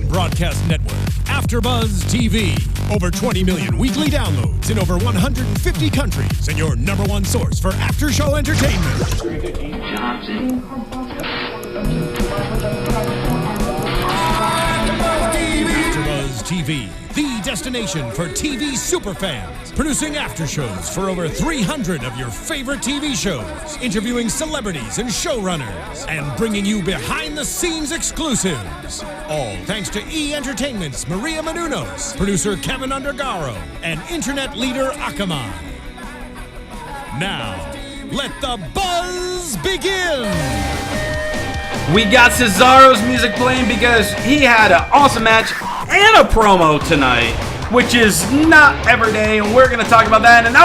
wrestling broadcast network, AfterBuzz TV. Over 20 million weekly downloads in over 150 countries, and your number one source for after-show entertainment. AfterBuzz TV, the destination for TV superfans. Producing aftershows for over 300 of your favorite TV shows. Interviewing celebrities and showrunners. And bringing you behind-the-scenes exclusives. All thanks to E! Entertainment's Maria Menounos, producer Kevin Undergaro, and internet leader Akamai. Now, let the buzz begin! We got Cesaro's music playing because he had an awesome match and a promo tonight, which is not every day, and we're going to talk about that and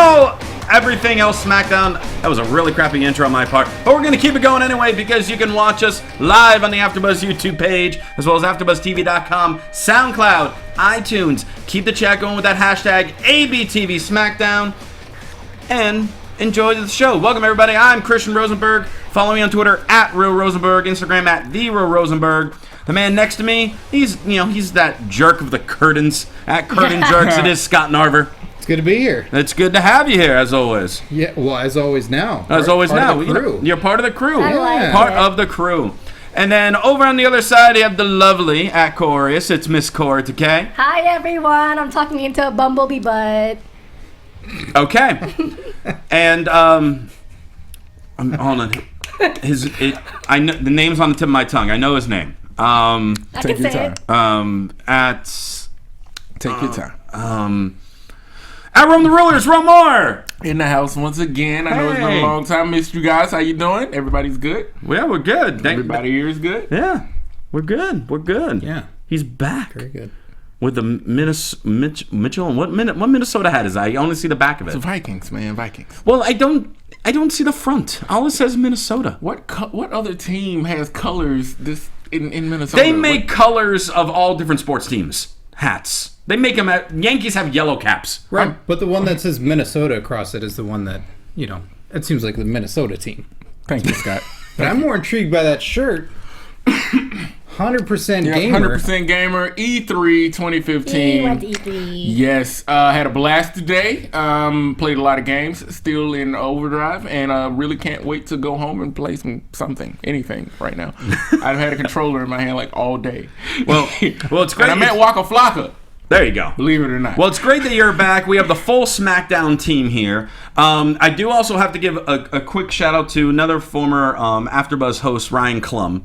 everything else SmackDown. That was a really crappy intro on my part, but we're going to keep it going anyway because you can watch us live on the AfterBuzz YouTube page, as well as AfterBuzzTV.com, SoundCloud, iTunes. Keep the chat going with that hashtag ABTV SmackDown, and enjoy the show. Welcome, everybody. I'm Christian Rosenberg. Follow me on Twitter at Real Rosenberg, Instagram at The Real Rosenberg. The man next to me, he's that jerk of the curtains at Curtain Jerks. It is Scott Narver. It's good to be here. It's good to have you here, as always. Yeah, well, as always now. As always now. Part of the crew. You're part of the crew. Yeah. Part of the crew. And then over on the other side, you have the lovely at Chorus. It's Miss Kaori Takee. Hi, everyone. I'm talking into a bumblebee butt. Okay. And hold on. I know the name's on the tip of my tongue. I know his name. Take your time. Take your time. At Rome the Rulers, Rome Moore. In the house once again. I know it's been a long time. Missed you guys. How you doing? Everybody's good? Yeah, we're good. Everybody here is good? Yeah, we're good. We're good. Yeah. He's back. Very good. With the Mitchell. What Minnesota hat is that? I only see the back of it. It's the Vikings, man. Vikings. Well, I don't see the front. All it says Minnesota. What other team has colors in Minnesota? They make colors of all different sports teams. Hats. They make them Yankees have yellow caps. Right, but the one that says Minnesota across it is the one that, it seems like the Minnesota team. Thank you, Scott. But I'm more intrigued by that shirt. 100% gamer. 100% gamer. E3 2015. We went to E3. Yes, had a blast today. Played a lot of games. Still in overdrive, and really can't wait to go home and play anything right now. I've had a controller in my hand like all day. Well, it's great. And I met Waka Flocka. There you go. Believe it or not. Well, it's great that you're back. We have the full SmackDown team here. I do also have to give a quick shout out to another former AfterBuzz host, Ryan Klum.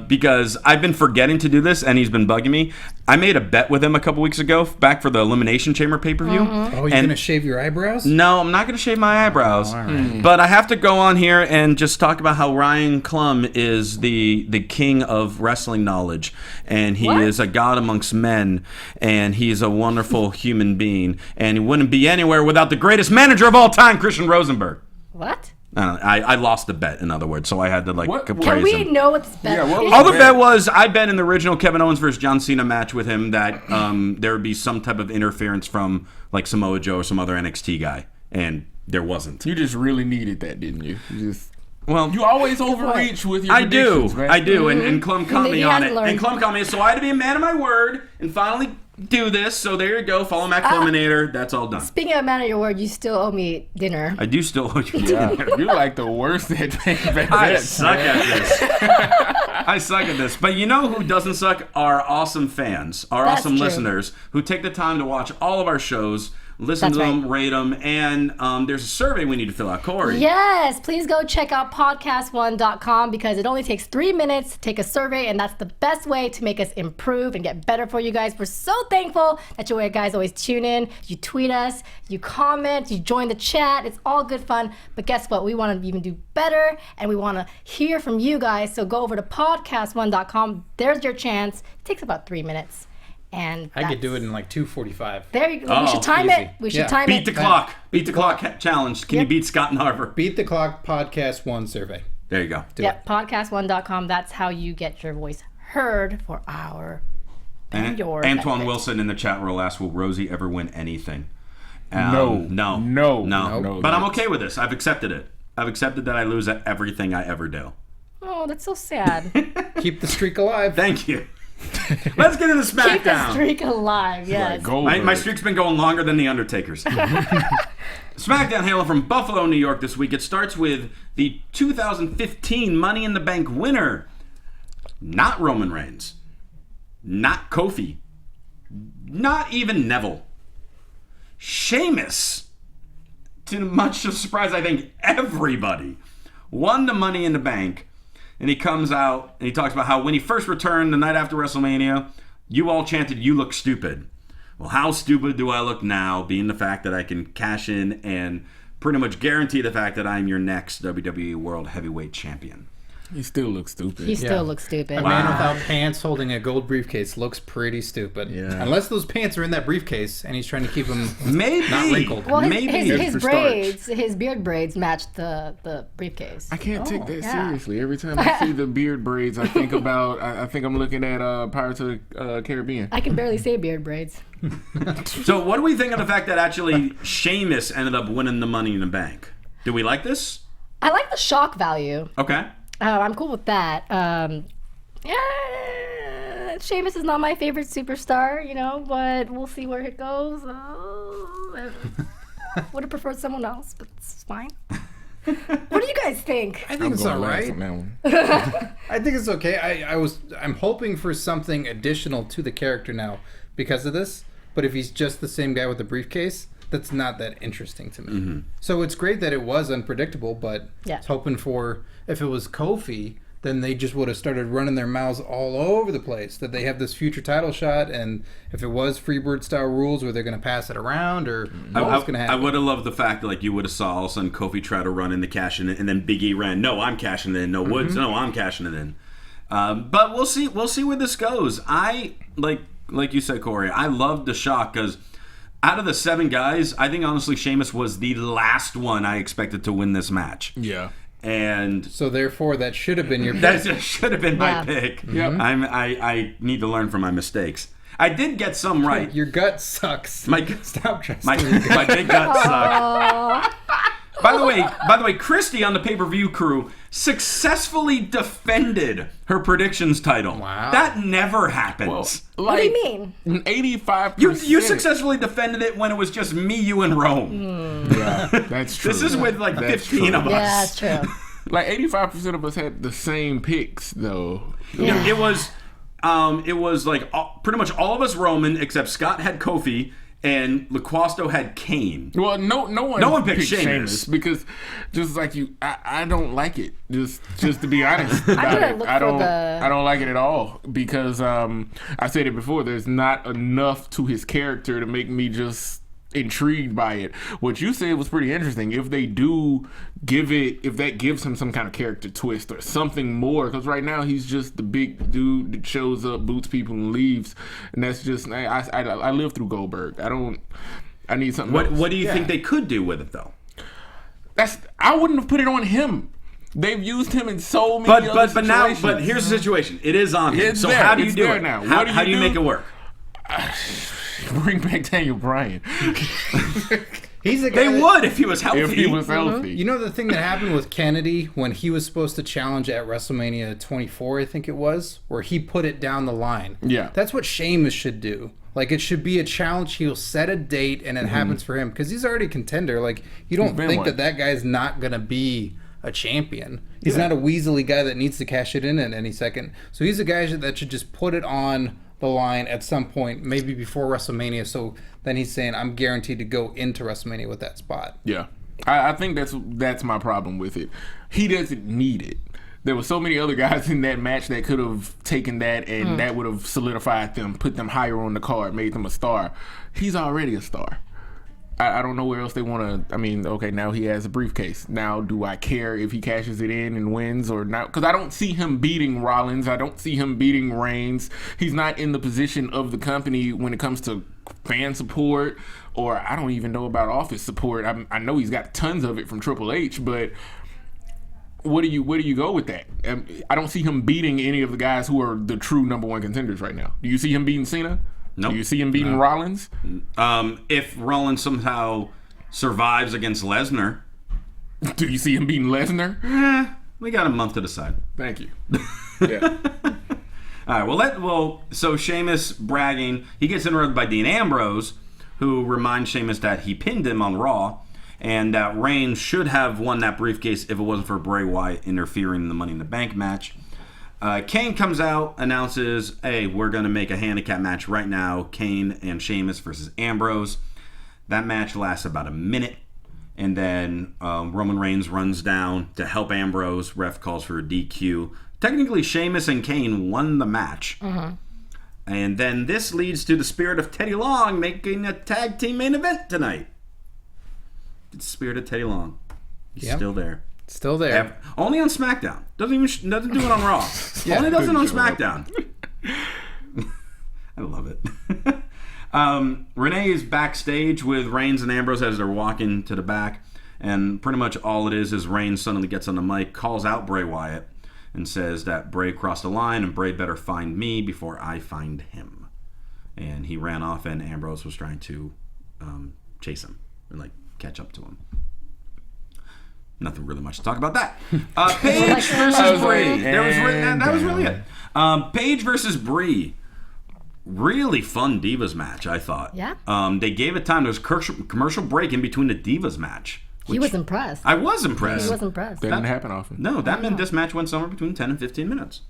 Because I've been forgetting to do this, and he's been bugging me. I made a bet with him a couple weeks ago, back for the Elimination Chamber pay-per-view. Oh, you're going to shave your eyebrows? No, I'm not going to shave my eyebrows. Oh, all right. But I have to go on here and just talk about how Ryan Klum is the king of wrestling knowledge. And he is a god amongst men, and he's a wonderful human being. And he wouldn't be anywhere without the greatest manager of all time, Christian Rosenberg. What? I lost the bet, in other words, so I had to praise him. Can we know what's better? Yeah, All the bet was I bet in the original Kevin Owens versus John Cena match with him that there would be some type of interference from like Samoa Joe or some other NXT guy, and there wasn't. You just really needed that, didn't you? Well, you always overreach with your predictions, man. I do, and Klum caught me on it. learned. And Klum caught me, so I had to be a man of my word and finally do this. So there you go, follow Matt Kluminator. That's all done. Speaking of man of your word, you still owe me dinner. I do still owe you Yeah, dinner. you're like the worst at that. I suck at this. I suck at this. But you know who doesn't suck? Our awesome fans, our That's awesome true. listeners who take the time to watch all of our shows, listen to them, rate them, and there's a survey we need to fill out. Kaori. Yes, please go check out podcast1.com because it only takes 3 minutes to take a survey, and that's the best way to make us improve and get better for you guys. We're so thankful that you guys always tune in, you tweet us, you comment, you join the chat. It's all good fun, but guess what? We want to even do better, and we want to hear from you guys, so go over to podcast1.com. There's your chance. It takes about 3 minutes. And I could do it in like 2:45. There you go. We should time easy. it. We should time Beat it. the clock. Beat the clock challenge. Can you beat Scott Narver? Beat the Clock Podcast 1 survey. There you go. Yep, podcast1.com. That's how you get your voice heard for our and your Antoine benefit. Wilson in the chat roll asked, will Rosie ever win anything? No. No. But I'm okay with this. I've accepted it. I've accepted that I lose at everything I ever do. Oh, that's so sad. Keep the streak alive. Thank you. Let's get into Keep the SmackDown. streak alive, yes. My streak's been going longer than The Undertaker's. SmackDown hailing from Buffalo, New York this week. It starts with the 2015 Money in the Bank winner. Not Roman Reigns. Not Kofi. Not even Neville. Sheamus. To much surprise, I think, everybody won the Money in the Bank. And he comes out and he talks about how when he first returned the night after WrestleMania, you all chanted, "You look stupid." Well, how stupid do I look now, being the fact that I can cash in and pretty much guarantee the fact that I'm your next WWE World Heavyweight Champion? He still looks stupid. He still looks stupid. A man without pants holding a gold briefcase looks pretty stupid. Yeah. Unless those pants are in that briefcase and he's trying to keep them Maybe. not wrinkled. Well, Maybe. his for braids, his beard braids matched the briefcase. I can't take that yeah. seriously. Every time I see the beard braids, I think about. I think I'm looking at Pirates of the Caribbean. I can barely say beard braids. So what do we think of the fact that actually Sheamus ended up winning the Money in the Bank? Do we like this? I like the shock value. Okay. I'm cool with that. Sheamus is not my favorite superstar, but we'll see where it goes. I would have preferred someone else, but it's fine. What do you guys think? I think it's all right. On that one. I think it's okay. I'm hoping for something additional to the character now because of this. But if he's just the same guy with the briefcase, that's not that interesting to me. Mm-hmm. So it's great that it was unpredictable, but I was hoping for, if it was Kofi, then they just would have started running their mouths all over the place, that they have this future title shot, and if it was Freebird style rules where they're going to pass it around, or what's going to happen. I would have loved the fact that you would have saw all of a sudden Kofi try to run in to cash in, and then Big E ran, "No, I'm cashing it in." No, Woods, "No, I'm cashing it in." But we'll see where this goes. I like you said, Corey, I love the shock because out of the 7 guys, I think honestly Sheamus was the last one I expected to win this match. Yeah. And so therefore that should have been your pick. That should have been my pick. Yep. I need to learn from my mistakes. I did get some right. Your gut sucks. Stop trusting my big gut sucks. By the way, Christy on the pay-per-view crew successfully defended her predictions title. Wow. That never happens. What do you mean? 85%. You successfully defended it when it was just me, you, and Rome. Yeah, that's true. This is with 15 of us. Yeah, that's true. 85% of us had the same picks, though. Yeah. It was pretty much all of us Roman, except Scott had Kofi. And LaQuasto had Kane. Well, no one picked Sheamus because just like you, I don't like it. Just to be honest, I don't like it at all because I said it before. There's not enough to his character to make me just intrigued by it. What you said was pretty interesting. If they do if that gives him some kind of character twist or something more, because right now he's just the big dude that shows up, boots people, and leaves, and that's just I live through Goldberg. I need something. What do you think they could do with it though? I wouldn't have put it on him. They've used him in so many other situations. But here's the situation. It is on him. So there. how do you It's do there it? now. How do you make it work? Bring back Daniel Bryan. He's a guy They would if he was healthy. If he was healthy. You know the thing that happened with Kennedy when he was supposed to challenge at WrestleMania 24, I think it was, where he put it down the line. Yeah. That's what Sheamus should do. It should be a challenge. He'll set a date and it happens for him because he's already a contender. You don't think that guy's not going to be a champion. He's not a weaselly guy that needs to cash it in at any second. So he's a guy that should just put it on the line at some point, maybe before WrestleMania, so then he's saying, I'm guaranteed to go into WrestleMania with that spot. Yeah. I think that's my problem with it. He doesn't need it. There were so many other guys in that match that could have taken that and that would have solidified them, put them higher on the card, made them a star. He's already a star. I don't know where else they want to. Okay, now he has a briefcase. Now, do I care if he cashes it in and wins or not? Because I don't see him beating Rollins. I don't see him beating Reigns. He's not in the position of the company when it comes to fan support, or I don't even know about office support. I know he's got tons of it from Triple H, but where do you go with that? I don't see him beating any of the guys who are the true number one contenders right now. Do you see him beating Cena? Nope. Do you see him beating Rollins? If Rollins somehow survives against Lesnar. Do you see him beating Lesnar? We got a month to decide. Thank you. Yeah. All right, so Sheamus bragging, he gets interrupted by Dean Ambrose, who reminds Sheamus that he pinned him on Raw, and that Reigns should have won that briefcase if it wasn't for Bray Wyatt interfering in the Money in the Bank match. Kane comes out, announces, hey, we're going to make a handicap match right now, Kane and Sheamus versus Ambrose. That match lasts about a minute, and then Roman Reigns runs down to help Ambrose. Ref calls for a DQ. Technically, Sheamus and Kane won the match. And then this leads to the Spirit of Teddy Long making a tag team main event tonight. It's the Spirit of Teddy Long. He's still there. Still there. Only on SmackDown. Doesn't do it on Raw. Only does it on SmackDown. I love it. Renee is backstage with Reigns and Ambrose as they're walking to the back. And pretty much all it is Reigns suddenly gets on the mic, calls out Bray Wyatt, and says that Bray crossed the line and Bray better find me before I find him. And he ran off and Ambrose was trying to chase him and catch up to him. Nothing really much to talk about that. Paige versus Brie. That was really it. Paige versus Brie. Really fun Divas match, I thought. Yeah. They gave it time. There was a commercial break in between the Divas match. He was impressed. I was impressed. He was impressed. That didn't happen often. No, that meant this match went somewhere between 10 and 15 minutes.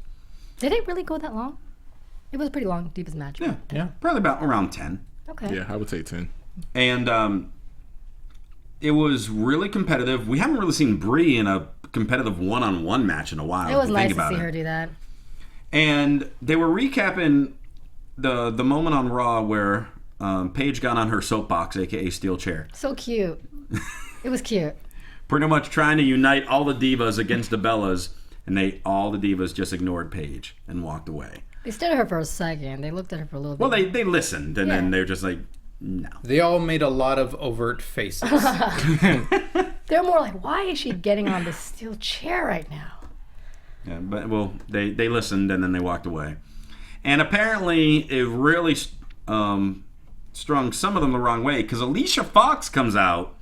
Did it really go that long? It was a pretty long Divas match. Yeah. Probably about around 10. Okay. Yeah, I would say 10. And it was really competitive. We haven't really seen Brie in a competitive one-on-one match in a while. It was nice to see her do that. And they were recapping the moment on Raw where Paige got on her soapbox, a.k.a. steel chair. So cute. It was cute. Pretty much trying to unite all the Divas against the Bellas, and all the Divas just ignored Paige and walked away. They stared at her for a second. They looked at her for a little bit. Well, they listened, and then they're just like, no. They all made a lot of overt faces. They're more like, why is she getting on this steel chair right now? Yeah, but they listened, and then they walked away. And apparently, it really strung some of them the wrong way, because Alicia Fox comes out,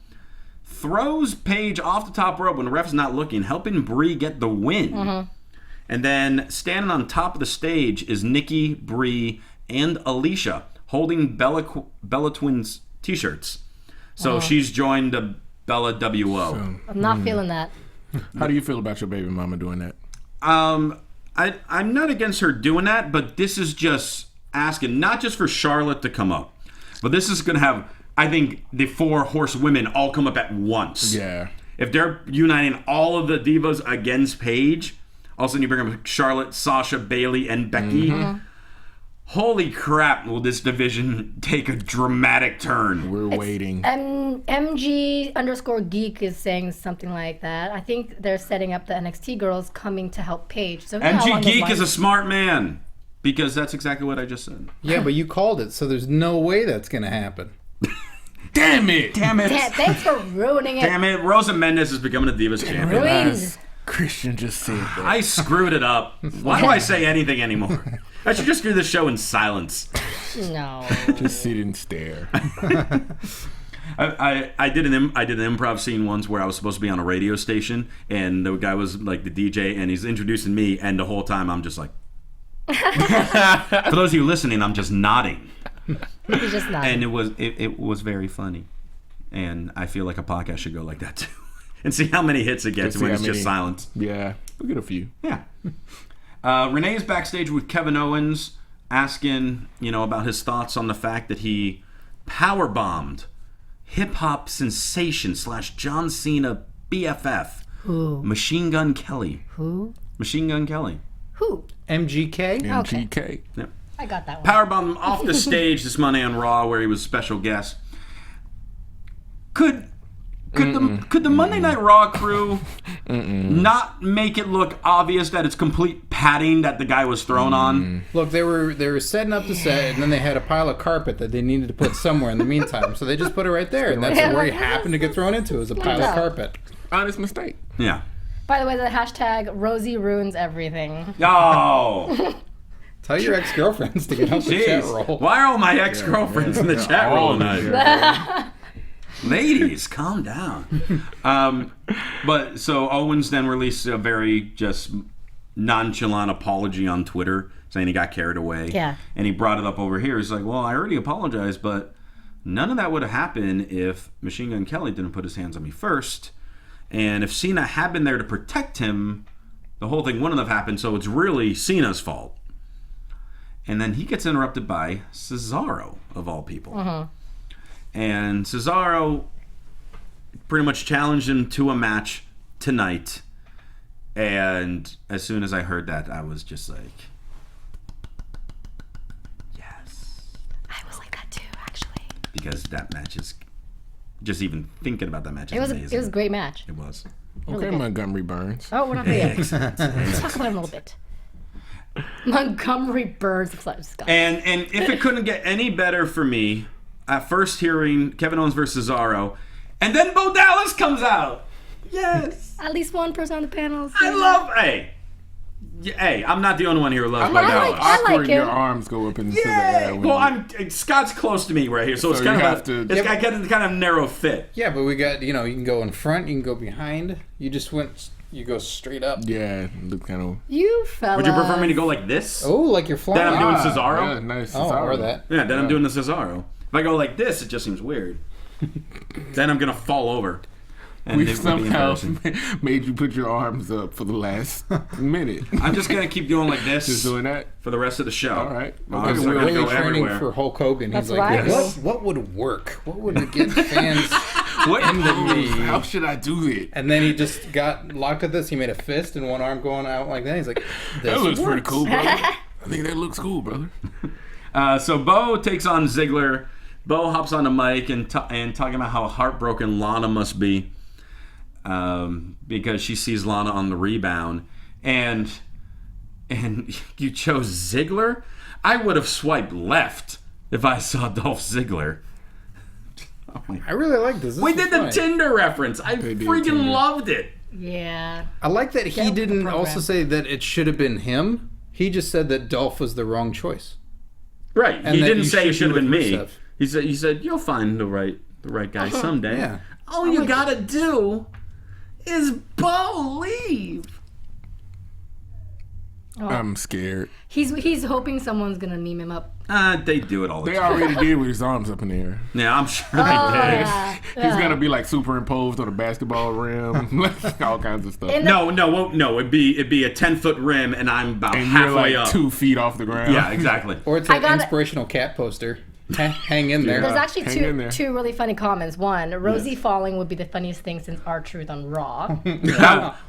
throws Paige off the top rope when the ref's not looking, helping Brie get the win. And then standing on top of the stage is Nikki, Brie, and Alicia holding Bella Twins t-shirts. So she's joined the Bella WO. I'm not feeling that. How do you feel about your baby mama doing that? I'm not against her doing that, but this is just asking, not just for Charlotte to come up, but this is going to have, I think, the 4 horsewomen all come up at once. Yeah. If they're uniting all of the Divas against Paige, all of a sudden you bring up Charlotte, Sasha, Bayley, and Becky. Holy crap, will this division take a dramatic turn? We're waiting. MG_geek is saying something like that. I think they're setting up the NXT girls coming to help Paige. So MG Geek is a smart man, because that's exactly what I just said. Yeah, but you called it, so there's no way that's going to happen. Damn it! Thanks for ruining it. Damn it, Rosa Mendes is becoming a Divas champion. Ruins. Christian just said that. I screwed it up. Why do I say anything anymore? I should just do the show in silence. No. Just sit and stare. I did an improv scene once where I was supposed to be on a radio station, and the guy was like the DJ, and he's introducing me, and the whole time I'm just like. For those of you listening, I'm just nodding. He's just nodding. And it was very funny, and I feel like a podcast should go like that too, and see how many hits it gets when it's just silence. Yeah, we'll get a few. Yeah. Renee's backstage with Kevin Owens, asking about his thoughts on the fact that he powerbombed hip-hop sensation / John Cena BFF. Who? Machine Gun Kelly. Who? Machine Gun Kelly. Who? MGK? MGK. Yep. I got that one. Powerbombed him off the stage this Monday on Raw, where he was a special guest. Could the Monday Night Raw crew not make it look obvious that it's complete padding that the guy was thrown on? Look, they were setting up the set, and then they had a pile of carpet that they needed to put somewhere in the meantime. So they just put it right there, and that's where he happened to get thrown into, is a pile of carpet. Honest mistake. Yeah. By the way, the hashtag Rosie ruins everything. Oh. Tell your ex-girlfriends to get out the chat roll. Why are all my ex-girlfriends in the chat roll tonight? Ladies, calm down. But so Owens then released a very just nonchalant apology on Twitter saying he got carried away. Yeah. And he brought it up over here. He's like, well, I already apologized, but none of that would have happened if Machine Gun Kelly didn't put his hands on me first. And if Cena had been there to protect him, the whole thing wouldn't have happened, so it's really Cena's fault. And then he gets interrupted by Cesaro, of all people. And Cesaro pretty much challenged him to a match tonight. And as soon as I heard that, I was just like, yes. I was like that too, actually. Because that match is, just even thinking about that match is amazing. It was a great match. It was. Okay, Montgomery Burns. Oh, we're not there yet. Let's talk about him a little bit. Montgomery Burns. And if it couldn't get any better for me, at first hearing Kevin Owens versus Cesaro, and then Bo Dallas comes out. Yes. At least one person on the panel. Hey, I'm not the only one here who loves Bo Dallas. I like Awkward, your him. arms go up into the air. Well, Scott's close to me right here, so it's kind of it's got kind of narrow fit. Yeah, but we got, you can go in front, you can go behind. You go straight up. Yeah, look kind of. You fellas. Would you prefer me to go like this? Oh, like you're flying. Then I'm doing Cesaro? Yeah, nice. or that. Yeah, then I'm doing the Cesaro. If I go like this, it just seems weird. Then I'm going to fall over. And We've somehow made you put your arms up for the last minute. I'm just going to keep going like this. Just doing that? For the rest of the show. All right. I'm We're going to really go training everywhere. for Hulk Hogan. That's He's like, right. what would work? What would get fans What into me? How should I do it? And then he just got locked at this. He made a fist and one arm going out like that. He's like, That looks pretty works. cool, brother. I think that looks cool, brother. So Bo takes on Ziggler. Bo hops on the mic and talking about how heartbroken Lana must be because she sees Lana on the rebound. And you chose Ziggler? I would have swiped left if I saw Dolph Ziggler. I really like this. We did the Tinder reference. I freaking loved it. Yeah. I like that he with the didn't program. also say that it should have been him. He just said that Dolph was the wrong choice. Right. And He that didn't you say it should should have been be me. with Rusev. He said you'll find the right guy someday. Yeah. All you gotta do is believe. I'm scared. He's hoping someone's gonna meme him up. They do it all the They time. already did with his arms up in the air. Yeah, I'm sure Oh, they did. yeah. He's gonna be like superimposed on a basketball rim, like all kinds of stuff. And No. It'd be a 10-foot rim, and I'm about And you're halfway like up. 2 feet off the ground. Yeah, exactly. Or it's I an got it. inspirational cat poster. Hang in there. There's actually Hang in there. two really funny comments. One, Rosie falling would be the funniest thing since R-Truth on Raw.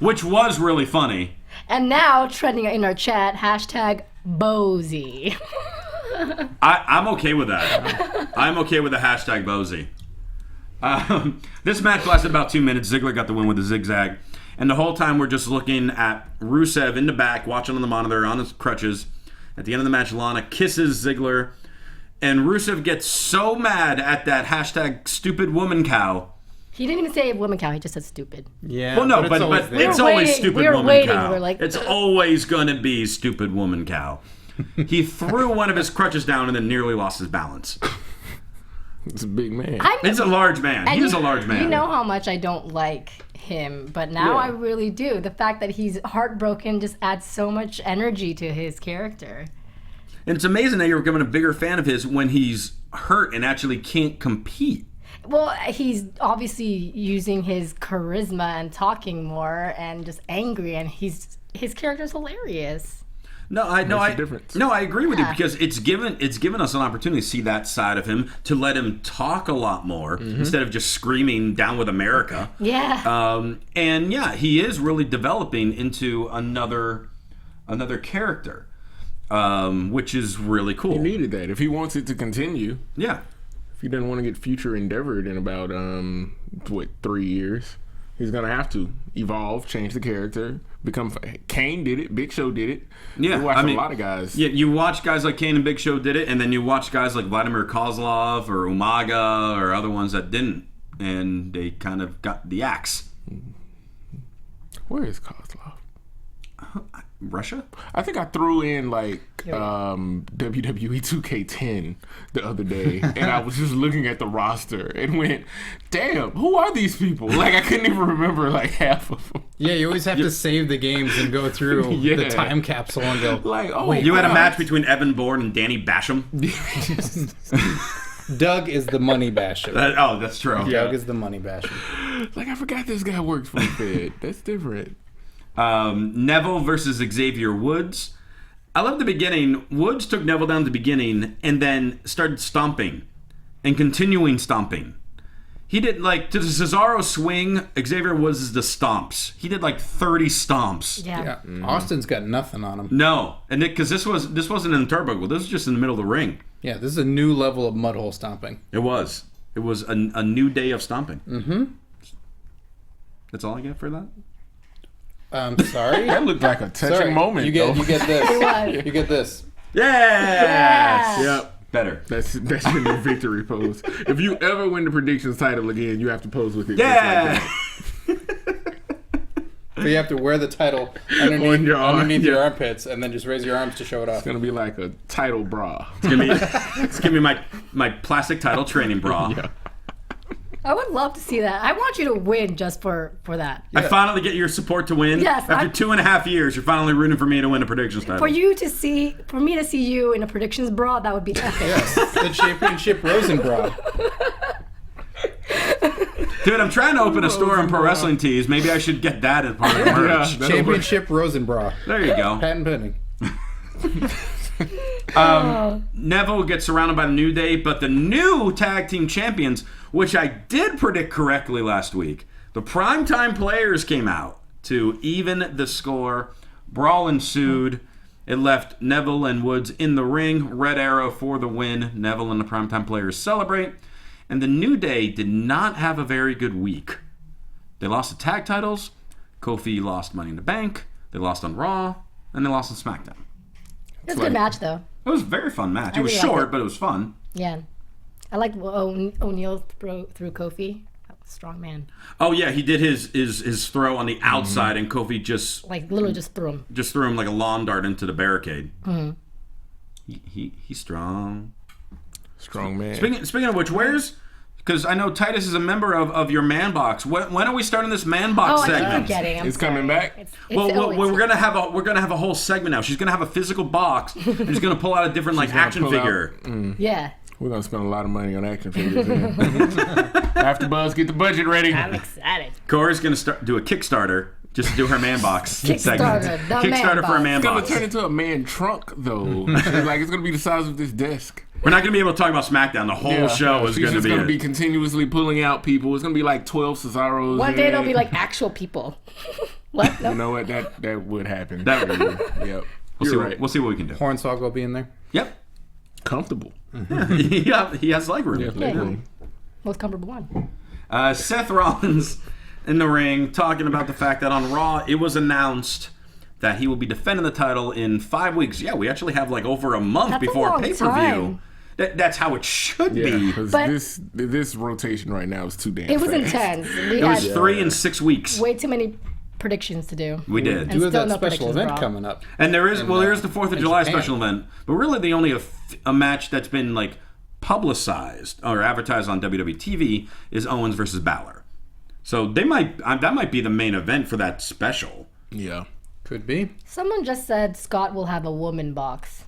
Which was really funny. And now, trending in our chat, #Bozy. I'm okay with that. I'm okay with the hashtag Bozy. This match lasted about 2 minutes. Ziggler got the win with a zigzag. And the whole time we're just looking at Rusev in the back, watching on the monitor on his crutches. At the end of the match, Lana kisses Ziggler. And Rusev gets so mad at that hashtag stupid woman cow. He didn't even say woman cow, he just said stupid. Yeah. Well, no, but always there. it's We were always waiting. stupid We were woman waiting. cow. We were like, it's always going to be stupid woman cow. He threw one of his crutches down and then nearly lost his balance. It's a big man. He's a large man. He is a large man. You know how much I don't like him, but now I really do. The fact that he's heartbroken just adds so much energy to his character. And it's amazing that you're becoming a bigger fan of his when he's hurt and actually can't compete. Well, he's obviously using his charisma and talking more and just angry, and his character's hilarious. I difference. agree with you because it's given us an opportunity to see that side of him, to let him talk a lot more instead of just screaming "Down with America." Yeah. And yeah, he is really developing into another character, which is really cool. He needed that. If he wants it to continue, Yeah. if he doesn't want to get future endeavored in about 3 years, he's gonna have to evolve, change the character, become. Kane did it. Big Show did it. Yeah, we watched I mean, a lot of guys. Yeah, you watch guys like Kane and Big Show did it, and then you watch guys like Vladimir Kozlov or Umaga or other ones that didn't, and they kind of got the axe. Where is Kozlov? Russia? I think I threw in like WWE 2K10 the other day, and I was just looking at the roster and went, "Damn, who are these people?" Like I couldn't even remember like half of them. Yeah, you always have to save the games and go through the time capsule and go. Like, oh, You had a match between Evan Bourne and Danny Basham. Doug is the money basher. That's true. Doug is the money basher. Like I forgot this guy works for the Fed. That's different. Neville versus Xavier Woods. I love the beginning. Woods took Neville down to the beginning and then started stomping and continuing stomping. He did like to the Cesaro swing. Xavier Woods is the stomps. He did like 30 stomps. Yeah. Austin's got nothing on him. No, and because this wasn't in the turbo. This was just in the middle of the ring. Yeah, this is a new level of mudhole stomping. It was. It was a new day of stomping. Mm-hmm. That's all I get for that. Sorry. That looked like a touching moment. You get this. was. You get this. Yes. Yep. Better. That's been the victory pose. If you ever win the predictions title again, you have to pose with it. Yeah. Just like So you have to wear the title underneath your armpits and then just raise your arms to show it off. it's gonna be like a title bra. It's gonna be my plastic title training bra. Yeah. I would love to see that. I want you to win just for that. I finally get your support to win. Yes, After 2.5 years, you're finally rooting for me to win a predictions title. For me to see you in a predictions bra, that would be epic. Yes, the championship Rosen bra. Dude, I'm trying to open a store in pro wrestling tees. Maybe I should get that as part of the merch. Yeah. Championship Rosen bra. There you go. Patent pending. Neville gets surrounded by the New Day, but the new tag team champions, which I did predict correctly last week, the primetime players came out to even the score. Brawl ensued. It left Neville and Woods in the ring. Red Arrow for the win. Neville and the primetime players celebrate. And the New Day did not have a very good week. They lost the tag titles. Kofi lost Money in the Bank. They lost on Raw. And they lost on SmackDown. It was a good match, though. It was a very fun match. It was really liked short, it. but it was fun. Yeah. I like O'Neal threw Kofi. That was a strong man. Oh, yeah, he did his throw on the outside, and Kofi just Like, literally just threw him. just threw him like a lawn dart into the barricade. Mm-hmm. He's strong. Strong man. Speaking of which, because I know Titus is a member of your man box. When are we starting this man box I keep segment? forgetting. I'm It's coming sorry. back? We're gonna have a whole segment now. She's gonna have a physical box. And she's gonna pull out a different like action pull out- figure. Yeah. We're gonna spend a lot of money on action figures. AfterBuzz, get the budget ready. I'm excited. Corey's gonna do a Kickstarter just to do her man box Kickstarter, segment. the Kickstarter man for a box. man It's gonna box. turn into a man trunk though. Like it's gonna be the size of this desk. We're not gonna be able to talk about SmackDown. The whole show is She's gonna just be. gonna it. be continuously pulling out people. It's gonna be like 12 Cesaros. One day they'll be like actual people. What? No. You know what? That would happen. That would. Yep. We'll see. You're right. We'll see what we can do. Hornswoggle will be in there. Yep. Comfortable. he has leg room. Yeah. Most comfortable one. Seth Rollins in the ring talking about the fact that on Raw it was announced that he will be defending the title in 5 weeks. Yeah, we actually have like over a month That's a before long pay-per-view. time. That's how it should Yeah, be. because But- this rotation right now is too damn It was fast. intense. We It was had 3 and 6 weeks. way too many predictions to do. We did. Do have still that no special predictions, event bro. coming up. And there is the 4th of in July Japan. special event, but really the only a match that's been like publicized or advertised on WWE TV is Owens versus Balor. So that might be the main event for that special. Yeah. Could be. Someone just said Scott will have a woman box.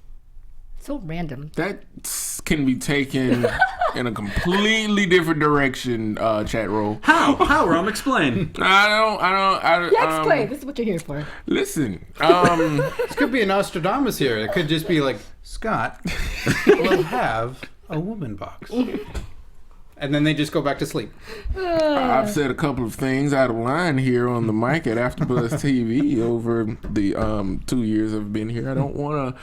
So random. That can be taken in a completely different direction, chat roll. How, Rom? Explain. I don't. Yeah, explain. This is what you're here for. Listen, This could be an Nostradamus here. It could just be like, Scott will have a woman box. And then they just go back to sleep. I've said a couple of things out of line here on the mic at AfterBuzz TV over the 2 years I've been here. I don't want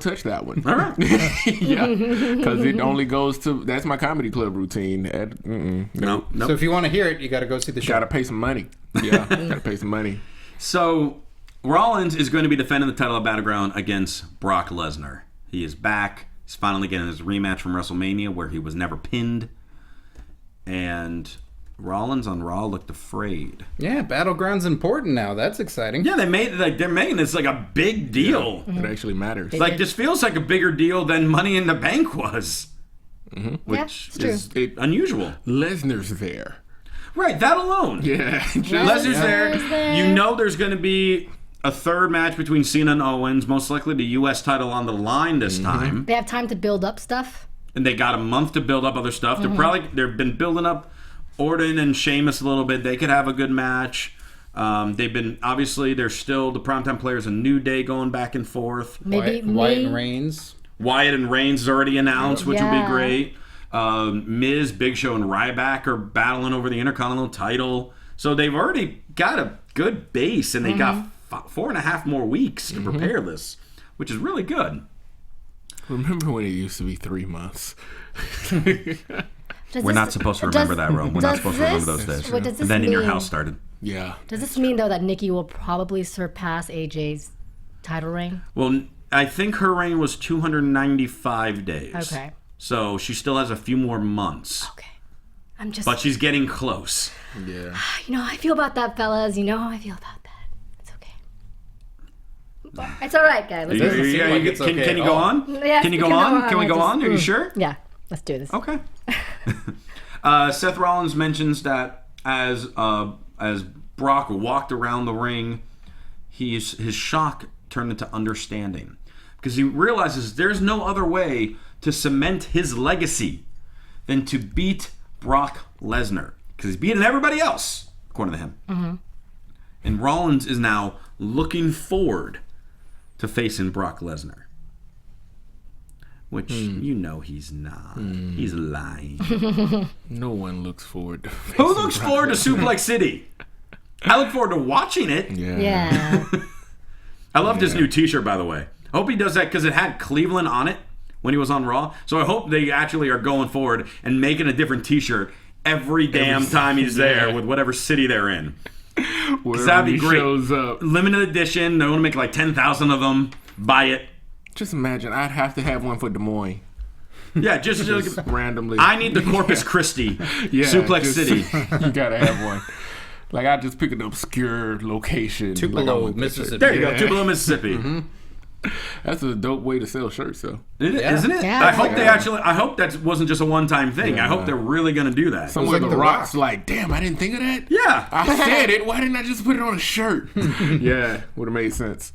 to touch that one. All right. Yeah, because it only goes to that's my comedy club routine. No. So if you want to hear it, you got to go see the show. Gotta pay some money. Yeah, gotta pay some money. So Rollins is going to be defending the title of Battleground against Brock Lesnar. He is back. He's finally getting his rematch from WrestleMania where he was never pinned. And Rollins on Raw looked afraid. Yeah, Battleground's important now. That's exciting. Yeah, they're making this like a big deal. It actually matters. Like, this feels like a bigger deal than Money in the Bank was. Which Yeah, is unusual. Lesnar's there. Right, that alone. Yeah. Lesnar's there. You know there's going to be a third match between Cena and Owens, most likely the U.S. title on the line this time. They have time to build up stuff. And they got a month to build up other stuff. They've been building up Orton and Sheamus a little bit. They could have a good match. They've been, obviously, they're still the primetime players, a New Day going back and forth. Maybe Wyatt and Reigns. Wyatt and Reigns is already announced, which would be Yeah. great. Miz, Big Show, and Ryback are battling over the Intercontinental title. So they've already got a good base, and they got 4.5 more weeks to prepare this, which is really good. Remember when it used to be 3 months? We're not supposed to remember that, Rome. We're not supposed to remember those days. What does this And then In Your mean? House started. Yeah. Does this mean, though, that Nikki will probably surpass AJ's title reign? Well, I think her reign was 295 days. Okay. So she still has a few more months. Okay. I'm just... But she's getting close. Yeah. You know how I feel about that, fellas. You know how I feel about that. It's okay. It's all right, guys. Let's do this. seem like it's okay Can you at go all. on? Yes, Can you go on? Can we go on? Are you sure? Yeah. Let's do this. Okay. Seth Rollins mentions that as Brock walked around the ring, his shock turned into understanding, because he realizes there's no other way to cement his legacy than to beat Brock Lesnar, because he's beating everybody else, according to him. And Rollins is now looking forward to facing Brock Lesnar. Which, you know he's not. He's lying. No one looks forward to Who looks forward to Suplex City? I look forward to watching it. Yeah. I loved his new t-shirt, by the way. I hope he does that, because it had Cleveland on it when he was on Raw. So I hope they actually are going forward and making a different t-shirt every damn time he's there with whatever city they're in. Wherever That'd be he great. shows up. Limited edition. They want to make like 10,000 of them. Buy it. Just imagine, I'd have to have one for Des Moines. Yeah, just Randomly. I need the Corpus Christi Suplex just- City. You gotta have one. Like, I just pick an obscure location. Tupelo, like, Mississippi. There you go, Tupelo, Mississippi. That's a dope way to sell shirts, though. Isn't it? Yeah. I hope they actually. I hope that wasn't just a one-time thing. Yeah. I hope they're really going to do that. Somewhere like the The Rock's Rock. like, damn, I didn't think of that. Yeah. I said it. Why didn't I just put it on a shirt? Yeah, would have made sense.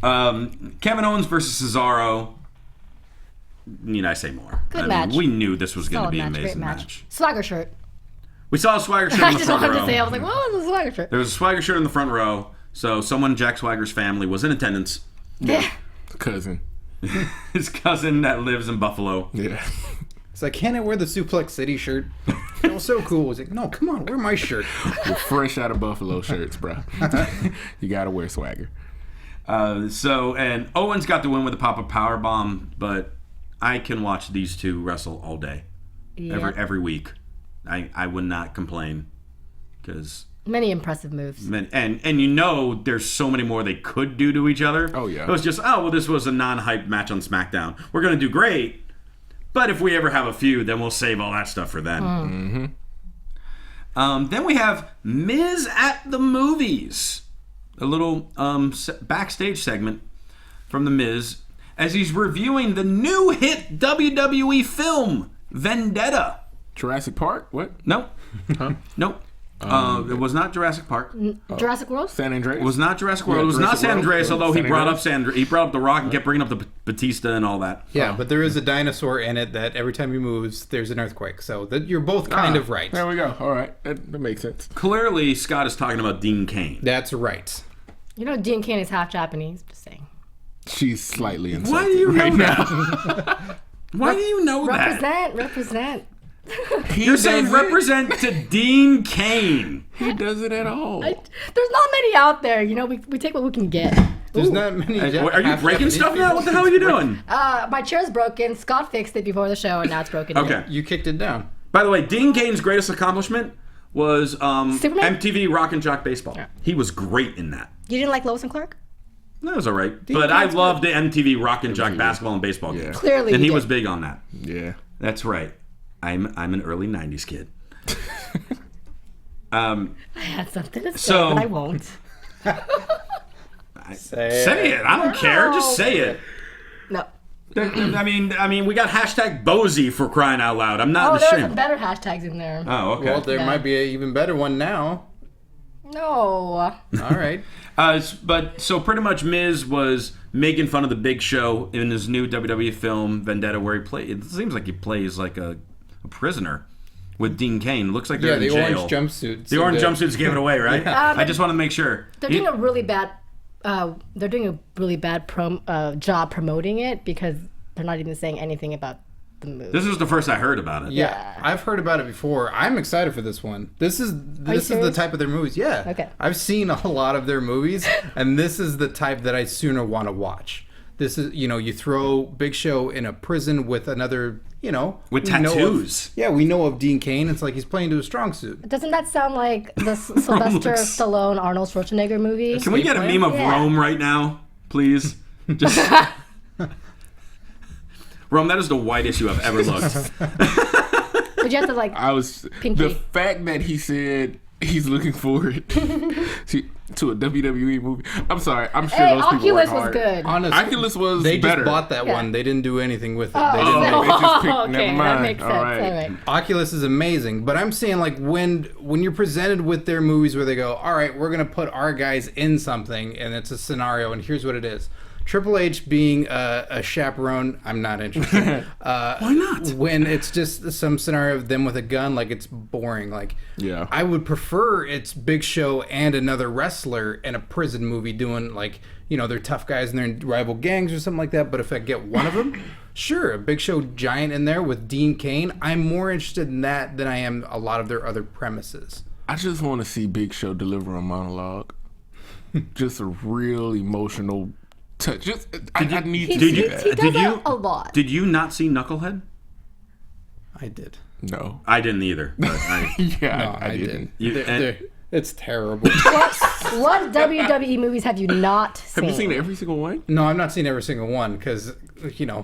Kevin Owens versus Cesaro. Need I say more? Good match. We knew this was going to Solid be an match. Great amazing match. match. Swagger shirt. We saw a Swagger shirt I in the just front wanted row. to say, I was like, what was a Swagger shirt? There was a Swagger shirt in the front row, so someone in Jack Swagger's family was in attendance. Yeah. Cousin. His cousin that lives in Buffalo. Yeah. It's like, can I wear the Suplex City shirt? It was so cool. It's like, no, come on, wear my shirt. We're fresh out of Buffalo shirts, bro. You gotta wear swagger. And Owens got the win with a pop-up powerbomb, but I can watch these two wrestle all day, Yeah. every week. I would not complain, because Many impressive moves. and you know there's so many more they could do to each other. Oh, yeah. It was just, this was a non-hype match on SmackDown. We're gonna do great, but if we ever have a feud, then we'll save all that stuff for then. Then we have Miz at the movies. A little backstage segment from The Miz as he's reviewing the new hit WWE film, Vendetta. Jurassic Park? What? Nope. Nope. It was not Jurassic Park. Jurassic World? San Andreas? It was not Jurassic World. Yeah, It was not Jurassic San World. Andreas, although he San brought up Andreas. he brought up The Rock and kept bringing up the Batista and all that. Yeah, but there is a dinosaur in it that every time he moves, there's an earthquake. So that you're both kind of right. There we go. All right. That makes sense. Clearly, Scott is talking about Dean Cain. That's right. You know, Dean Cain is half Japanese. Just saying. She's slightly insulted. Why do you know right that? Why do you know that? Represent. You're saying represent to Dean Cain. He does it at all. There's not many out there. You know, we take what we can get. There's Ooh. not many. Are you breaking stuff now? What the hell are you doing? My chair's broken. Scott fixed it before the show, and now it's broken. Okay. You kicked it down. By the way, Dean Cain's greatest accomplishment was Superman? MTV Rock and Jock Baseball. He was great in that. You didn't like Lois and Clark? That was all right. But I loved the MTV Rock and Jock basketball and baseball Yeah. games. Clearly, And he you was did. big on that. Yeah. That's right. I'm an early 90s kid. I had something to say, So- but I won't. Say it. I don't care. Just say it. No. I mean, we got hashtag Bozy for crying out loud. I'm not Oh, there are some ashamed. better hashtags in there. Oh, okay. Well, there might be an even better one now. No. All right. But so pretty much Miz was making fun of the Big Show in his new WWE film Vendetta, where he plays. It seems like he plays like a prisoner with Dean Cain. It looks like they're Yeah, in the jail. orange jumpsuits. The orange jumpsuits gave it away, right? I just want to make sure. They're doing a really bad. They're doing a really bad job promoting it because they're not even saying anything about the movie. This is the first I heard about it. Yeah, I've heard about it before. I'm excited for this one. This is the serious? type of their movies. Yeah. Okay. I've seen a lot of their movies, and this is the type that I sooner want to watch. This is, you throw Big Show in a prison with another, With we know tattoos. we know of Dean Cain. It's like he's playing to a strong suit. Doesn't that sound like the Sylvester Stallone Arnold Schwarzenegger movie? Can we get a meme of Yeah. Rome right now, please? Just Rome, that is the whitest you have ever looked. But you have to I was Pinky. the fact that he said he's looking forward to a WWE movie. I'm sorry. I'm sure Hey, those people work Oculus was hard. good. Honestly, Oculus was they better. just bought that Yeah. one. They didn't do anything with it. Oh, They didn't no. make They just picked- okay, never that mind. makes sense. All right. All right. Oculus is amazing, but I'm saying like when you're presented with their movies where they go, all right, we're gonna put our guys in something, and it's a scenario, and here's what it is. Triple H being a chaperone, I'm not interested. Why not? When it's just some scenario of them with a gun, like it's boring. Like, Yeah. I would prefer it's Big Show and another wrestler in a prison movie doing like, they're tough guys and they're in rival gangs or something like that. But if I get one of them, sure, a Big Show giant in there with Dean Cain, I'm more interested in that than I am a lot of their other premises. I just want to see Big Show deliver a monologue. Just a real emotional touch. Just I need to Did see you- that. He does Did you- that a lot. Did you not see Knucklehead? I did. No. I didn't either. But Yeah, No, I didn't. It's terrible. What WWE movies have you not seen? Have you seen every single one? No, I've not seen every single one because,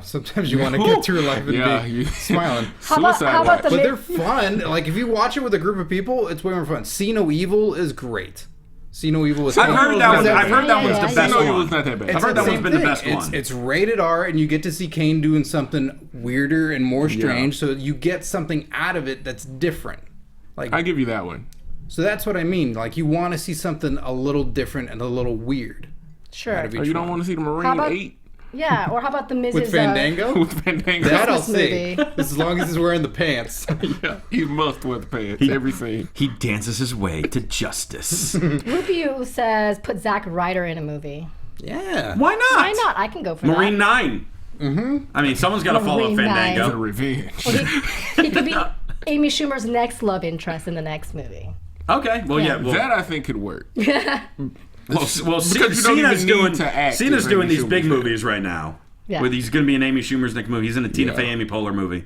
sometimes you want to get through life and Yeah, be you- smiling. How about Suicide the But mid- they're fun. Like, if you watch it with a group of people, it's way more fun. See No Evil is great. See No Evil is I've fun. heard that one. I've heard that Yeah, one's yeah, the yeah. best No, it one. was not that bad. I've heard that one's been the best one. It's rated R, and you get to see Kane doing something weirder and more strange, so you get something out of it that's different. Like, I give you that one. so that's what I mean. Like, you want to see something a little different and a little weird. Sure. out of Oh, each you don't one. want to see the How Marine about- 8 Yeah, or how about the Mrs. With Fandango? with Fandango? That I'll Christmas see. movie. As long as he's wearing the pants. Yeah, he must wear the pants every scene. He dances his way to justice. Rupio says put Zack Ryder in a movie. Yeah. Why not? Why not? I can go for Marine that. 9. Mm-hmm. I mean, someone's got to follow Marine 9. Fandango. The revenge. He could be Amy Schumer's next love interest in the next movie. Okay, well, yeah. Well, That I think could work. well, you don't Cena's even doing, need to act Cena's as doing Amy these big Schumer's movies right now. Yeah. Where he's going to be in Amy Schumer's next movie. He's in a Tina Yeah. Fey, Amy Poehler movie.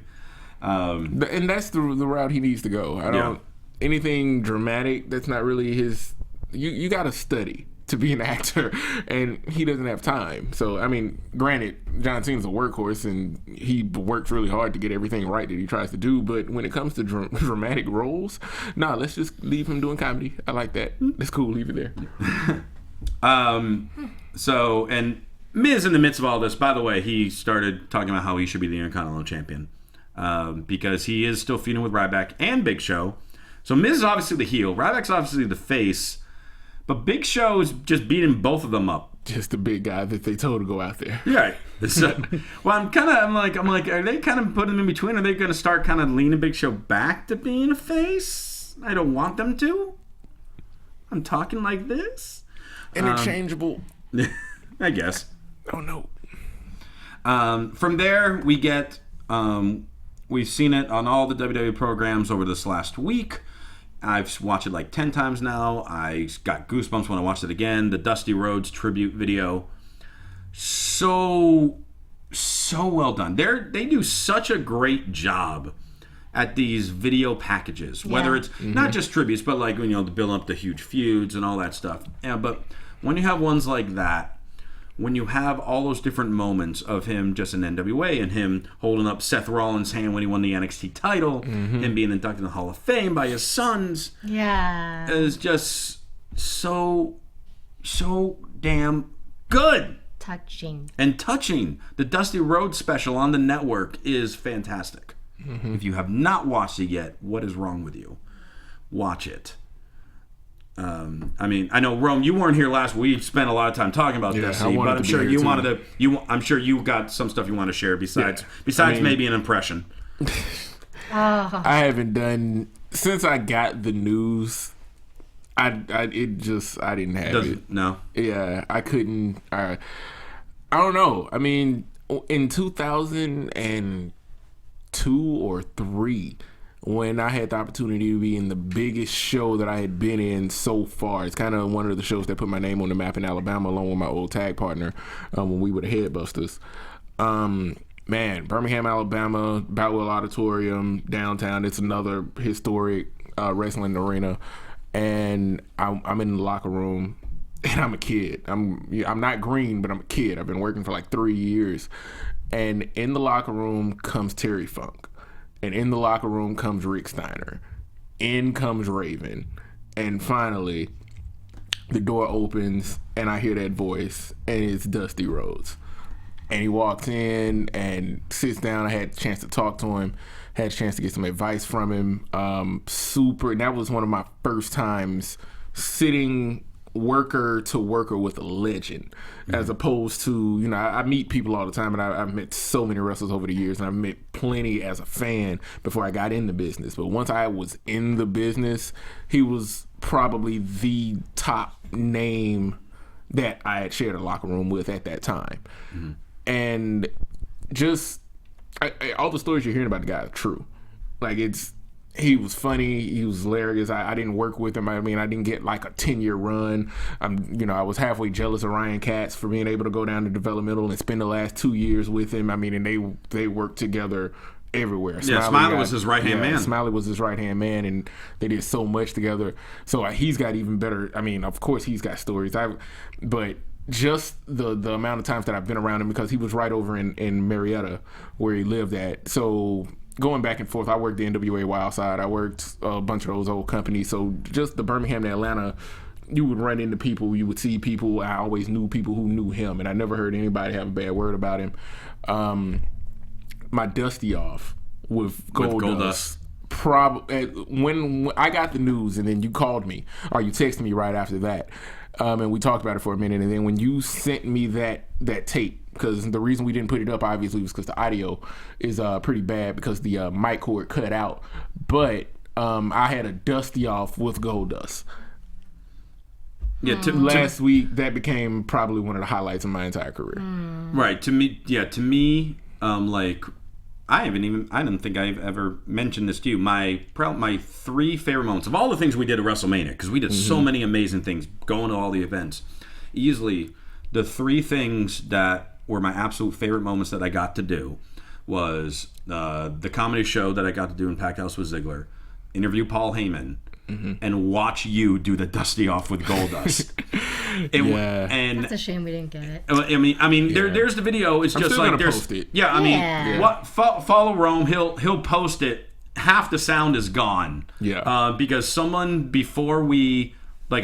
And that's the route he needs to go. I don't anything dramatic. That's not really his. You got to study to be an actor, and he doesn't have time. So I mean, granted, John Cena's a workhorse, and he works really hard to get everything right that he tries to do. But when it comes to dramatic roles, nah, let's just leave him doing comedy. I like that. That's cool. Leave it there. So, and Miz in the midst of all this, by the way, he started talking about how he should be the Intercontinental Champion because he is still feuding with Ryback and Big Show. So Miz is obviously the heel. Ryback's obviously the face. But Big Show is just beating both of them up. Just the big guy that they told to go out there. Right. So, well, I'm like, are they kind of putting him in between? Are they going to start kind of leaning Big Show back to being a face? I don't want them to. I'm talking like this. Interchangeable. I guess. Oh no. From there, we get, we've seen it on all the WWE programs over this last week. I've watched it like 10 times now. I got goosebumps when I watched it again. The Dusty Rhodes tribute video. So well done. They do such a great job at these video packages. Whether it's not just tributes, but like, to build up the huge feuds and all that stuff. Yeah, but when you have ones like that, when you have all those different moments of him just in NWA and him holding up Seth Rollins' hand when he won the NXT title, him being inducted in the Hall of Fame by his sons, is just so damn good. Touching. And touching. The Dusty Rhodes special on the network is fantastic. If you have not watched it yet, what is wrong with you? Watch it. I mean, I know, Rome, you weren't here last week. We spent a lot of time talking about Dusty, but I'm sure you wanted to. I'm sure you got some stuff you want to share besides maybe an impression. I haven't done since I got the news. I didn't have it. No. Yeah, I couldn't. I don't know. I mean, in 2002 or 3. When I had the opportunity to be in the biggest show that I had been in so far. It's kind of one of the shows that put my name on the map in Alabama, along with my old tag partner when we were the Headbusters. Man, Birmingham, Alabama, Boutwell Auditorium, downtown. It's another historic wrestling arena. And I'm in the locker room, and I'm a kid. I'm not green, but I'm a kid. I've been working for like 3 years. And in the locker room comes Terry Funk. And in the locker room comes Rick Steiner. In comes Raven. And finally, the door opens, and I hear that voice, and it's Dusty Rhodes. And he walks in and sits down. I had a chance to talk to him, had a chance to get some advice from him. And that was one of my first times sitting worker to worker with a legend, as opposed to, I meet people all the time, and I've met so many wrestlers over the years, and I've met plenty as a fan before I got in the business. But once I was in the business, he was probably the top name that I had shared a locker room with at that time. And just all the stories you're hearing about the guy are true. Like, he was funny. He was hilarious. I didn't work with him. I mean, I didn't get like a 10-year run. I was halfway jealous of Ryan Katz for being able to go down to developmental and spend the last 2 years with him. I mean, and they worked together everywhere. Smiley was his right-hand man. Smiley was his right-hand man, and they did so much together. So he's got even better. I mean, of course, he's got stories. But just the amount of times that I've been around him, because he was right over in Marietta where he lived at. So going back and forth, I worked the NWA Wildside. I worked a bunch of those old companies. So just the Birmingham to Atlanta, you would run into people, you would see people. I always knew people who knew him, and I never heard anybody have a bad word about him. My Dusty off with Goldust. When I got the news, and then you called me, or you texted me right after that, and we talked about it for a minute, and then when you sent me that tape, because the reason we didn't put it up obviously was because the audio is pretty bad because the mic cord cut out, but I had a Dusty off with Goldust. Yeah, last week that became probably one of the highlights of my entire career. Right, to me, like, I don't think I've ever mentioned this to you. My 3 favorite moments of all the things we did at WrestleMania, because we did so many amazing things, going to all the events. Easily, the 3 things that were my absolute favorite moments that I got to do was the comedy show that I got to do in Packed House with Ziggler, interview Paul Heyman, and watch you do the Dusty off with Goldust. And that's a shame we didn't get it. I mean, there's the video. It's just like there's post it. Follow Rome. He'll post it. Half the sound is gone. Because someone before we. Like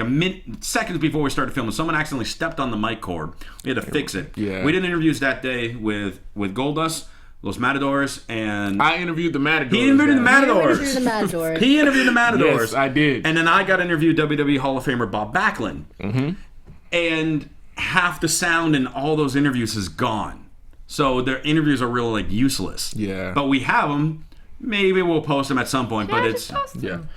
seconds before we started filming, someone accidentally stepped on the mic cord. We had to fix it. We did interviews that day with Goldust, Los Matadors, and I interviewed the Matadors. He interviewed the Matadors. He interviewed the Matadors. Yes, I did. And then I got to interview WWE Hall of Famer Bob Backlund. And half the sound in all those interviews is gone. So their interviews are really like useless. But we have them. Maybe we'll post them at some point, but it's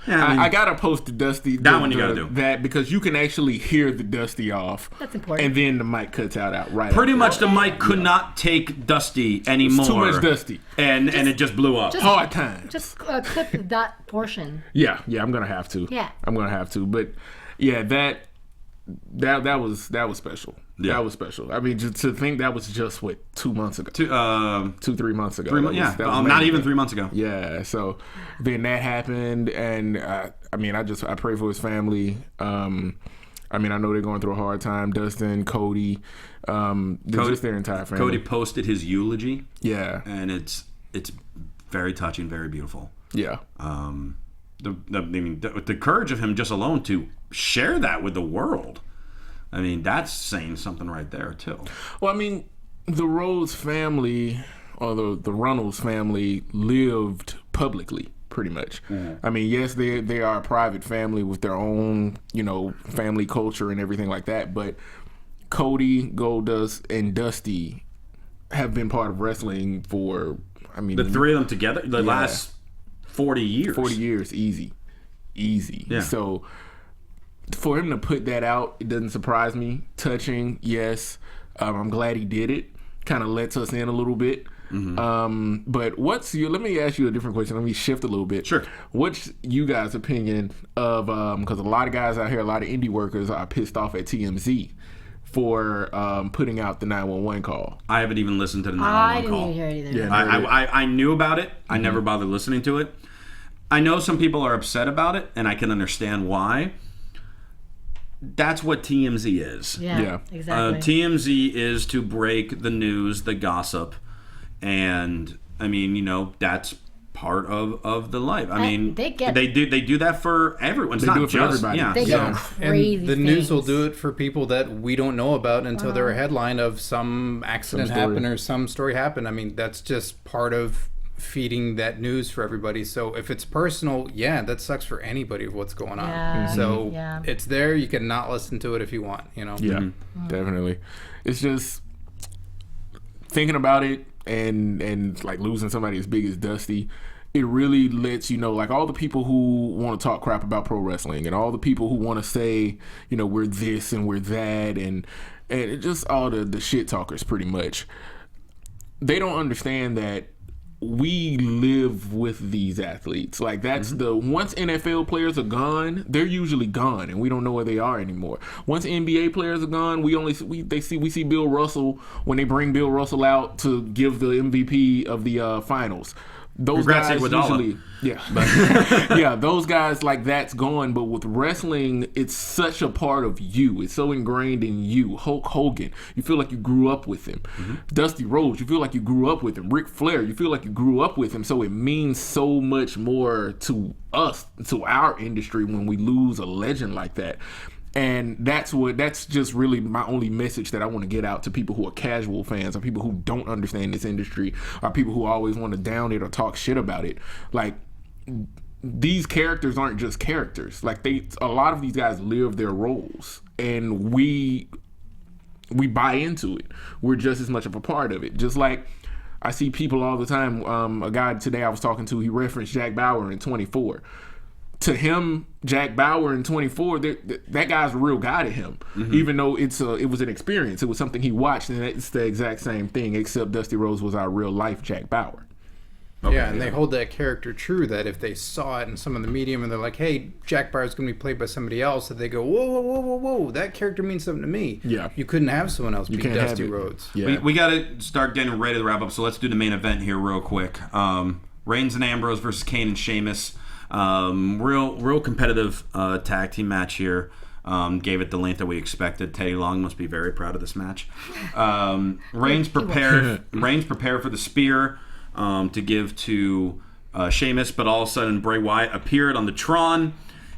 I gotta post the Dusty. That one you gotta do that because you can actually hear the Dusty off. That's important. And then the mic cuts out right. Pretty much the mic could not take Dusty anymore. It's too much Dusty, and it just blew up. Hard time. Just clip that portion. Yeah, I'm gonna have to. I'm gonna have to. But yeah, that was special. That was special. I mean, to think that was just 2 months ago. 2-3 months ago. Not even 3 months ago. Yeah. So then that happened, and I pray for his family. I mean, I know they're going through a hard time. Dustin, Cody, just their entire family. Cody posted his eulogy. Yeah. And it's very touching, very beautiful. Yeah. The courage of him just alone to share that with the world. I mean, that's saying something right there, too. Well, I mean, the Rhodes family, or the Reynolds family, lived publicly, pretty much. Mm-hmm. I mean, yes, they are a private family with their own, family culture and everything like that, but Cody, Goldust, and Dusty have been part of wrestling for, the three of them together, last 40 years. 40 years, easy. Yeah. So for him to put that out, it doesn't surprise me. Touching, yes. I'm glad he did it. Kind of lets us in a little bit. Mm-hmm. But let me ask you a different question. Let me shift a little bit. Sure. What's you guys' opinion of, because a lot of guys out here, a lot of indie workers are pissed off at TMZ for putting out the 911 call. I haven't even listened to the 911 call. I didn't even hear it either. Yeah, I knew about it. I never bothered listening to it. I know some people are upset about it, and I can understand why. That's what TMZ is. Yeah. Exactly. TMZ is to break the news, the gossip, and that's part of the life. They do that for everyone. It's not for everybody. Yeah. They get crazy and the news will do it for people that we don't know about until they're a headline of some accident happen or some story happen. I mean, that's just part of feeding that news for everybody. So if it's personal, that sucks for anybody of what's going on. Yeah. So it's there. You can not listen to it if you want. Yeah, definitely. It's just thinking about it and like losing somebody as big as Dusty. It really lets you know, like all the people who want to talk crap about pro wrestling and all the people who want to say, we're this and we're that and it just all the shit talkers pretty much. They don't understand that we live with these athletes. Like that's once NFL players are gone, they're usually gone and we don't know where they are anymore. Once NBA players are gone, we see Bill Russell when they bring Bill Russell out to give the MVP of the finals. Those guys usually, those guys, like, that's gone. But with wrestling, it's such a part of you. It's so ingrained in you. Hulk Hogan, you feel like you grew up with him. Mm-hmm. Dusty Rhodes, you feel like you grew up with him. Ric Flair, you feel like you grew up with him. So it means so much more to us, to our industry, when we lose a legend like that. And that's just really my only message that I want to get out to people who are casual fans, or people who don't understand this industry, or people who always want to down it or talk shit about it. Like, these characters aren't just characters. Like, a lot of these guys live their roles, and we buy into it. We're just as much of a part of it. Just like I see people all the time. A guy today I was talking to, he referenced Jack Bauer in 24. To him, Jack Bauer in 24, that guy's a real guy to him. Mm-hmm. Even though it was an experience, it was something he watched, and it's the exact same thing, except Dusty Rhodes was our real life Jack Bauer. Okay, yeah, and they hold that character true, that if they saw it in some of the medium and they're like, hey, Jack Bauer's going to be played by somebody else, that they go, whoa, that character means something to me. Yeah. You couldn't have someone else be Dusty Rhodes. Yeah. We got to start getting ready to wrap up, so let's do the main event here real quick. Reigns and Ambrose versus Kane and Sheamus. Real competitive tag team match here. Gave it the length that we expected. Teddy Long must be very proud of this match. Reigns prepared for the spear to give to Sheamus, but all of a sudden Bray Wyatt appeared on the Tron,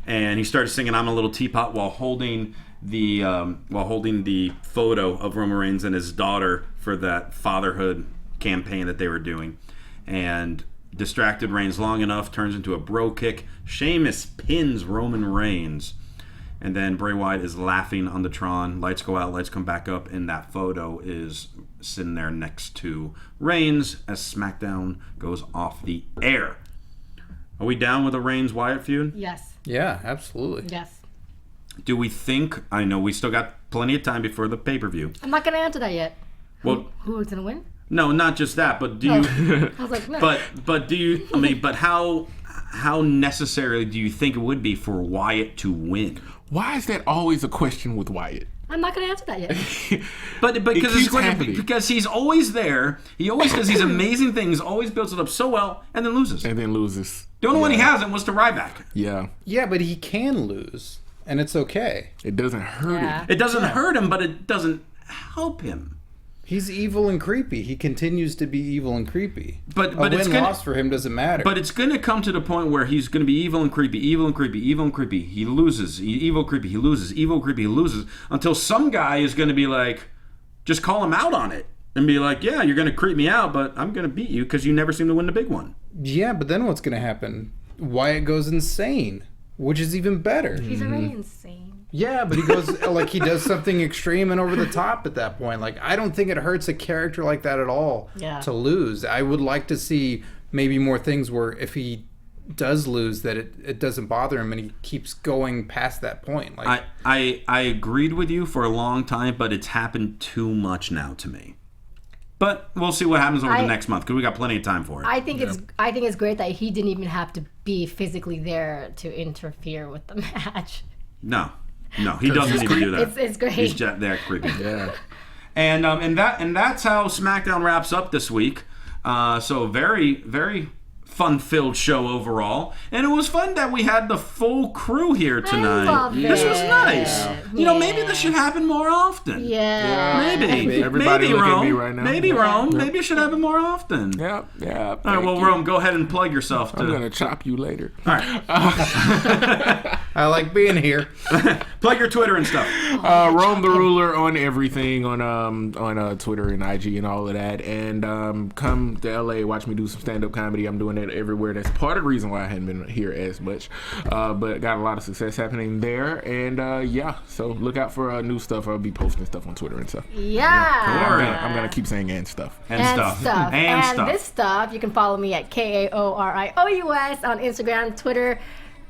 and he started singing "I'm a Little Teapot" while holding the photo of Roman Reigns and his daughter for that fatherhood campaign that they were doing, and distracted Reigns long enough, turns into a bro kick. Sheamus pins Roman Reigns, and then Bray Wyatt is laughing on the Tron. Lights go out, lights come back up, and that photo is sitting there next to Reigns as SmackDown goes off the air. Are we down with a Reigns-Wyatt feud? Yes. Yeah, absolutely. Yes. Do we think, I know we still got plenty of time before the pay-per-view. I'm not going to answer that yet. Well, who's going to win? No, not just that, but do you? I was like, no. But do you? I mean, but how necessarily do you think it would be for Wyatt to win? Why is that always a question with Wyatt? I'm not going to answer that yet. but because he's always there. He always does these amazing things. Always builds it up so well, and then loses. The only one he hasn't was to Ryback. Yeah, but he can lose. and it's okay. It doesn't hurt him. It doesn't hurt him, but it doesn't help him. He's evil and creepy. He continues to be evil and creepy. But a it's win-loss for him doesn't matter. But it's going to come to the point where he's going to be evil and creepy, evil and creepy, evil and creepy. He loses. Evil, creepy, he loses. Evil, creepy, he loses. Until some guy is going to be like, just call him out on it. And be like, yeah, you're going to creep me out, but I'm going to beat you because you never seem to win the big one. Yeah, but then what's going to happen? Wyatt goes insane, which is even better. He's already insane. Yeah, but he goes, like, he does something extreme and over the top at that point. Like, I don't think it hurts a character like that at all to lose. I would like to see maybe more things where if he does lose, that it doesn't bother him and he keeps going past that point. Like, I agreed with you for a long time, but it's happened too much now to me. But we'll see what happens over the next month because we got plenty of time for it. I think it's great that he didn't even have to be physically there to interfere with the match. No, he doesn't need to do that. It's great. He's just there creepy. Yeah. And that's how SmackDown wraps up this week. So very, very fun-filled show overall, and it was fun that we had the full crew here tonight. I love this was nice. Yeah. You know, maybe this should happen more often. Maybe. Everybody maybe look Rome. at me right now. Maybe Rome. Maybe it should happen more often. Yeah. All right, well, Rome, go ahead and plug yourself. I'm gonna chop you later. All right. I like being here. Plug your Twitter and stuff. Rome the Ruler on everything on Twitter and IG and all of that, and come to LA, watch me do some stand-up comedy. I'm doing it everywhere. That's part of the reason why I hadn't been here as much, but got a lot of success happening there, and so look out for new stuff. I'll be posting stuff on Twitter and stuff. I'm gonna keep saying and stuff. And this stuff, you can follow me at KAORIOUS on Instagram, Twitter,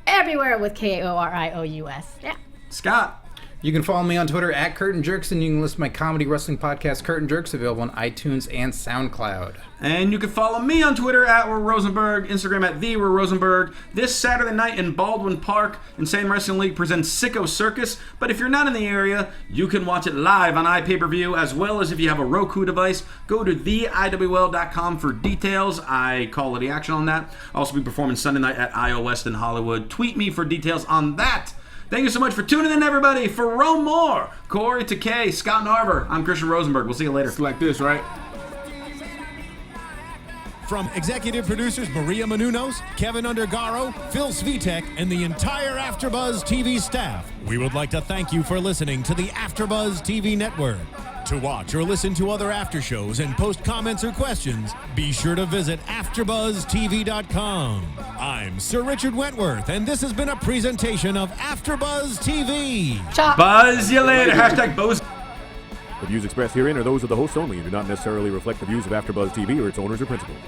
everywhere with KAORIOUS. Yeah. Scott. You can follow me on Twitter at Curtain Jerks, and you can listen to my comedy wrestling podcast, Curtain Jerks, available on iTunes and SoundCloud. And you can follow me on Twitter at Rosenberg, Instagram at Rosenberg. This Saturday night in Baldwin Park, Insane Wrestling League presents Sicko Circus. But if you're not in the area, you can watch it live on iPay-per-view, as well as if you have a Roku device, go to theiwl.com for details. I call it the action on that. I'll also be performing Sunday night at IO West in Hollywood. Tweet me for details on that. Thank you so much for tuning in, everybody. For Rome Moore, Kaori Takee, Scott Narver, I'm Christian Rosenberg. We'll see you later. It's like this, right? From executive producers Maria Menounos, Kevin Undergaro, Phil Svitek, and the entire AfterBuzz TV staff, we would like to thank you for listening to the AfterBuzz TV network. To watch or listen to other after shows and post comments or questions, be sure to visit AfterBuzzTV.com. I'm Sir Richard Wentworth, and this has been a presentation of AfterBuzz TV. Buzz you later. Hashtag Buzz. The views expressed herein are those of the hosts only and do not necessarily reflect the views of AfterBuzz TV or its owners or principals.